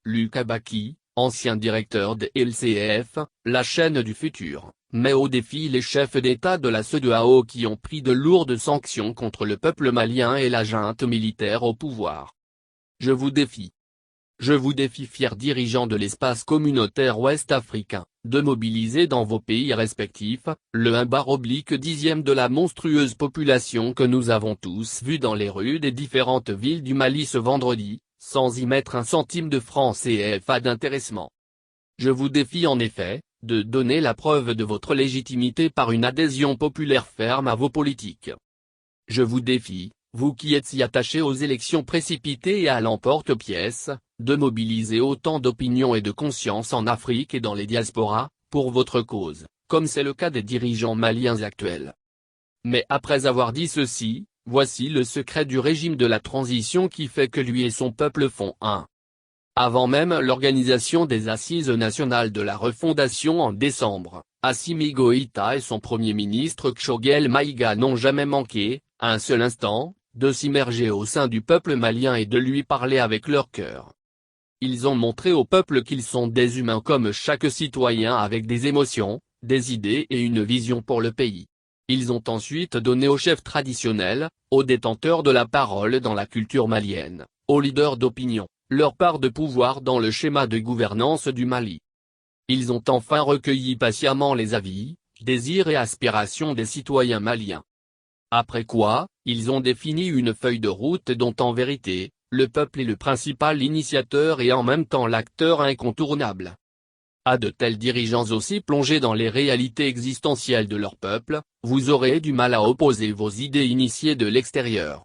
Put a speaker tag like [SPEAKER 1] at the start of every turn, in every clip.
[SPEAKER 1] Lucas Baki, ancien directeur de LCF, la chaîne du futur, met au défi les chefs d'État de la CEDEAO qui ont pris de lourdes sanctions contre le peuple malien et la junte militaire au pouvoir. Je vous défie, fiers dirigeants de l'espace communautaire ouest-africain, de mobiliser dans vos pays respectifs, le 1/10 de la monstrueuse population que nous avons tous vue dans les rues des différentes villes du Mali ce vendredi, sans y mettre un centime de francs CFA d'intéressement. Je vous défie en effet, de donner la preuve de votre légitimité par une adhésion populaire ferme à vos politiques. Je vous défie, vous qui êtes si attachés aux élections précipitées et à l'emporte-pièce, de mobiliser autant d'opinion et de conscience en Afrique et dans les diasporas, pour votre cause, comme c'est le cas des dirigeants maliens actuels. Mais après avoir dit ceci, voici le secret du régime de la transition qui fait que lui et son peuple font un. Avant même l'organisation des Assises nationales de la refondation en décembre, Assimi Goïta et son premier ministre Choguel Maïga n'ont jamais manqué, un seul instant, de s'immerger au sein du peuple malien et de lui parler avec leur cœur. Ils ont montré au peuple qu'ils sont des humains comme chaque citoyen avec des émotions, des idées et une vision pour le pays. Ils ont ensuite donné aux chefs traditionnels, aux détenteurs de la parole dans la culture malienne, aux leaders d'opinion, leur part de pouvoir dans le schéma de gouvernance du Mali. Ils ont enfin recueilli patiemment les avis, désirs et aspirations des citoyens maliens. Après quoi, ils ont défini une feuille de route dont en vérité, le peuple est le principal initiateur et en même temps l'acteur incontournable. À de tels dirigeants aussi plongés dans les réalités existentielles de leur peuple, vous aurez du mal à opposer vos idées initiées de l'extérieur.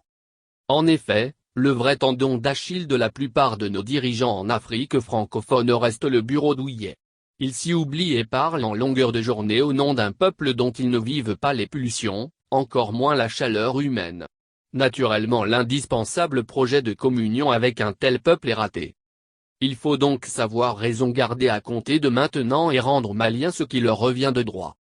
[SPEAKER 1] En effet, le vrai tendon d'Achille de la plupart de nos dirigeants en Afrique francophone reste le bureau douillet. Ils s'y oublient et parlent en longueur de journée au nom d'un peuple dont ils ne vivent pas les pulsions, encore moins la chaleur humaine. Naturellement l'indispensable projet de communion avec un tel peuple est raté. Il faut donc savoir raison garder à compter de maintenant et rendre aux Maliens ce qui leur revient de droit.